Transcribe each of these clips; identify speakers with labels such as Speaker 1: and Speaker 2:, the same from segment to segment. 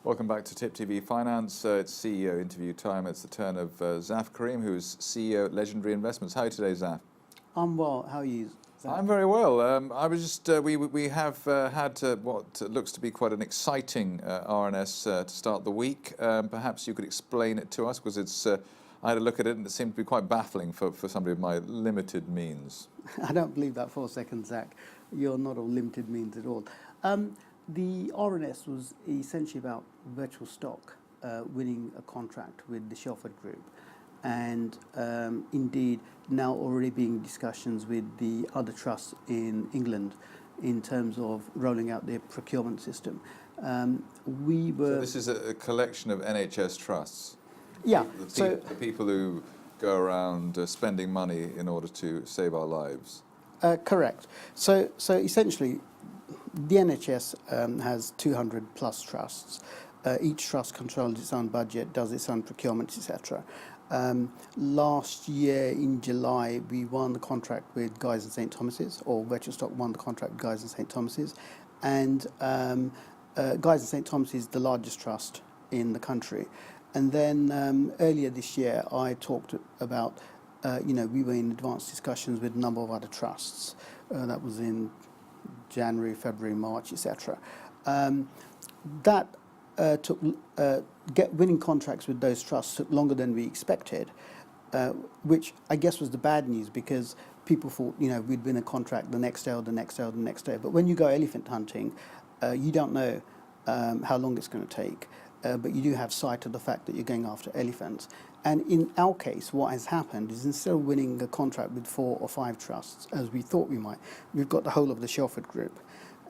Speaker 1: Welcome back to Tip TV Finance. It's CEO interview time. It's the turn of Zafar Karim, who's CEO at Legendary Investments. How are you today, Zaf?
Speaker 2: I'm well. How are you, Zaf?
Speaker 1: I'm very well. I was just, we have had what looks to be quite an exciting RNS to start the week. Perhaps you could explain it to us, because it's, I had a look at it and it seemed to be quite baffling for somebody of my limited means.
Speaker 2: I don't believe that for a second, Zach. You're not of limited means at all. The RNS was essentially about Virtualstock winning a contract with the Shelford Group, and indeed now already being discussions with the other trusts in England in terms of rolling out their procurement system. So
Speaker 1: this is a collection of NHS trusts?
Speaker 2: Yeah.
Speaker 1: The people who go around spending money in order to save our lives?
Speaker 2: Correct. So essentially, the NHS has 200 plus trusts. Each trust controls its own budget, does its own procurement, etc. Last year in July, we won the contract with Guy's and St Thomas's, or Virtualstock won the contract with Guy's and St Thomas's, and Guy's and St Thomas's is the largest trust in the country. And then earlier this year, I talked about, we were in advanced discussions with a number of other trusts. That was in January, February, March, etc. Winning contracts with those trusts took longer than we expected, which I guess was the bad news, because people thought, we'd win a contract the next day or the next day or the next day. But when you go elephant hunting, you don't know how long it's going to take, but you do have sight of the fact that you're going after elephants. And in our case, what has happened is, instead of winning a contract with 4 or 5 trusts, as we thought we might, we've got the whole of the Shelford Group.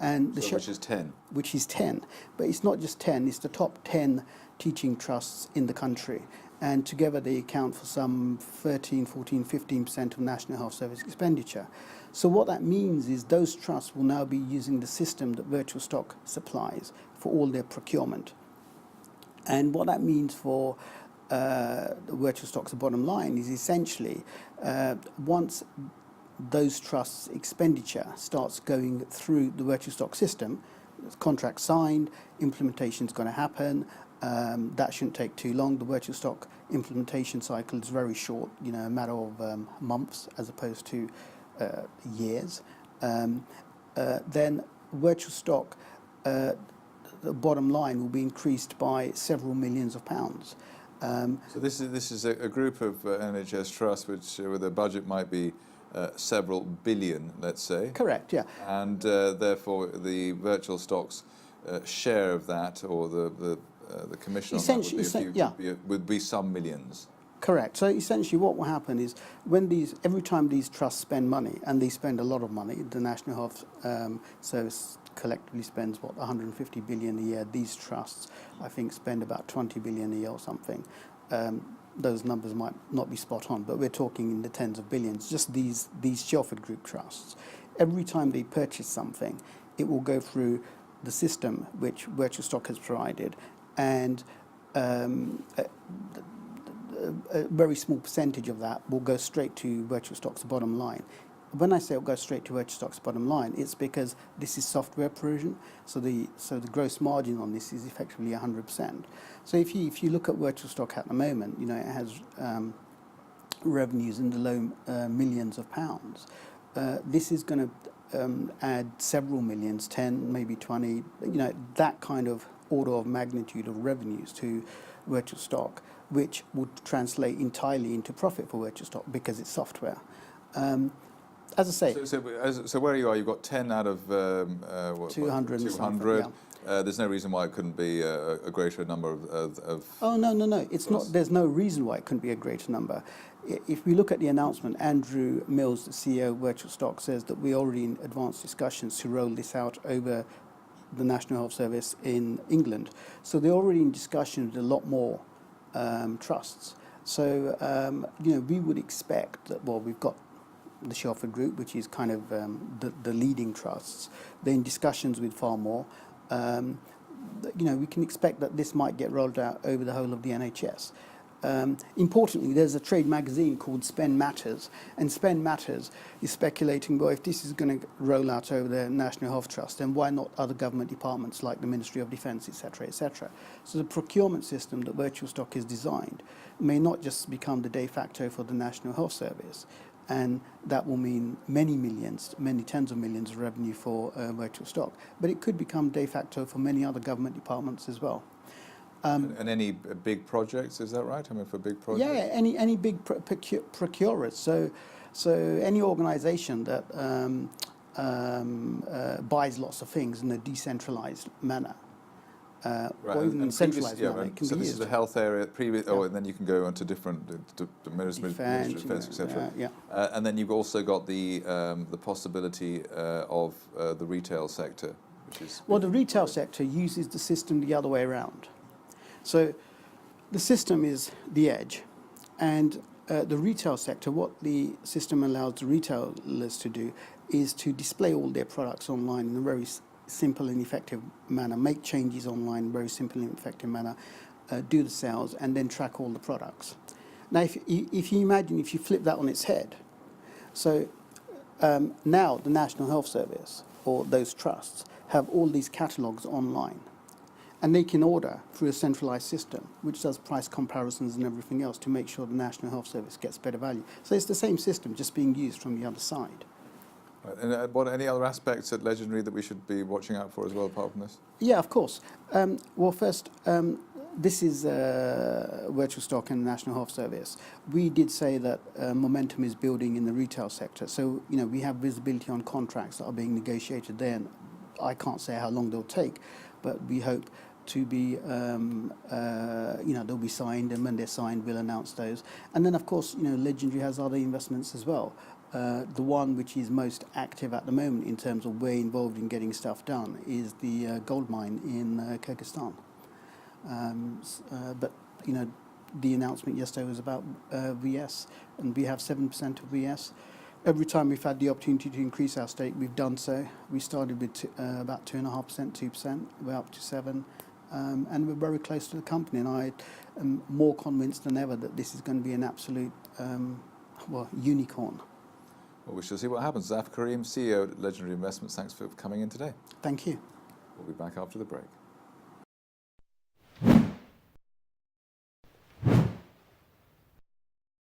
Speaker 2: And
Speaker 1: which is 10? Which is
Speaker 2: 10. But it's not just 10, it's the top 10 teaching trusts in the country. And together they account for some 13, 14, 15% of National Health Service expenditure. So what that means is those trusts will now be using the system that Virtualstock supplies for all their procurement. And what that means for Virtualstock's bottom line is essentially, once those trusts' expenditure starts going through the Virtualstock system, contract signed, implementation is going to happen. That shouldn't take too long. The Virtualstock implementation cycle is very short, a matter of months as opposed to years. Then Virtualstock, the bottom line will be increased by several millions of pounds.
Speaker 1: So this is a group of NHS trusts which, with a budget might be several billion, let's say.
Speaker 2: Correct, yeah.
Speaker 1: And therefore the Virtualstock's share of that, or the commission on that would be some millions.
Speaker 2: Correct. So essentially what will happen is, every time these trusts spend money, and they spend a lot of money, the National Health Service collectively spends, 150 billion a year. These trusts, I think, spend about 20 billion a year or something. Those numbers might not be spot on, but we're talking in the tens of billions, just these Shelford Group trusts. Every time they purchase something, it will go through the system which Virtualstock has provided, and a very small percentage of that will go straight to Virtualstock's bottom line. When I say it'll go straight to Virtualstock's bottom line, it's because this is software provision, so the gross margin on this is effectively 100%. So if you look at Virtualstock at the moment, it has revenues in the low millions of pounds. This is going to add several millions, 10, maybe 20, that kind of order of magnitude of revenues to Virtualstock, which would translate entirely into profit for Virtualstock because it's software. As I say,
Speaker 1: so where you are, you've got 10 out of
Speaker 2: 200.
Speaker 1: 200. Yeah. There's no reason why it couldn't be a greater number of.
Speaker 2: Oh no! It's not. There's no reason why it couldn't be a greater number. If we look at the announcement, Andrew Mills, the CEO of Virtualstock, says that we're already in advanced discussions to roll this out over the National Health Service in England. So they're already in discussion with a lot more trusts. So we would expect that. Well, we've got the Shelford Group, which is kind of the leading trusts. They're in discussions with far more. We can expect that this might get rolled out over the whole of the NHS. Importantly, there's a trade magazine called Spend Matters, and Spend Matters is speculating, well, if this is going to roll out over the National Health Trust, then why not other government departments like the Ministry of Defence, etc., etc. So the procurement system that Virtualstock is designed may not just become the de facto for the National Health Service, and that will mean many millions, many tens of millions of revenue for Virtualstock, but it could become de facto for many other government departments as well.
Speaker 1: And any big projects, is that right? I mean, for big projects?
Speaker 2: Yeah, any big procurers. So any organisation that buys lots of things in a decentralised manner,
Speaker 1: Right.
Speaker 2: or even in a centralised manner,
Speaker 1: right.
Speaker 2: it can
Speaker 1: So
Speaker 2: be
Speaker 1: this
Speaker 2: used.
Speaker 1: is the health area, previous,
Speaker 2: Yeah.
Speaker 1: and then you can go on to different, to Ministry of Defence, etc.
Speaker 2: Yeah.
Speaker 1: And then you've also got the possibility of the retail sector, which is...
Speaker 2: Well, the retail sector uses the system the other way around. So the system is the edge, and the retail sector, what the system allows the retailers to do is to display all their products online in a very simple and effective manner, make changes online in a very simple and effective manner, do the sales, and then track all the products. Now, if you imagine, if you flip that on its head, so now the National Health Service, or those trusts, have all these catalogues online. And they can order through a centralised system, which does price comparisons and everything else to make sure the National Health Service gets better value. So it's the same system, just being used from the other side.
Speaker 1: Right. And what any other aspects at Legendary that we should be watching out for as well, apart from this?
Speaker 2: Yeah, of course. Well, first, this is Virtualstock and the National Health Service. We did say that momentum is building in the retail sector. So, we have visibility on contracts that are being negotiated there. And I can't say how long they'll take, but we hope to be, they'll be signed, and when they're signed, we'll announce those. And then, of course, Legendary has other investments as well. The one which is most active at the moment in terms of we're involved in getting stuff done is the gold mine in Kyrgyzstan. But, the announcement yesterday was about VS, and we have 7% of VS. Every time we've had the opportunity to increase our stake, we've done so. We started with about 2.5%, 2%. We're up to 7%, and we're very close to the company. And I am more convinced than ever that this is going to be an absolute, unicorn.
Speaker 1: Well, we shall see what happens. Zafar Karim, CEO at Legendary Investments, thanks for coming in today.
Speaker 2: Thank you.
Speaker 1: We'll be back after the break.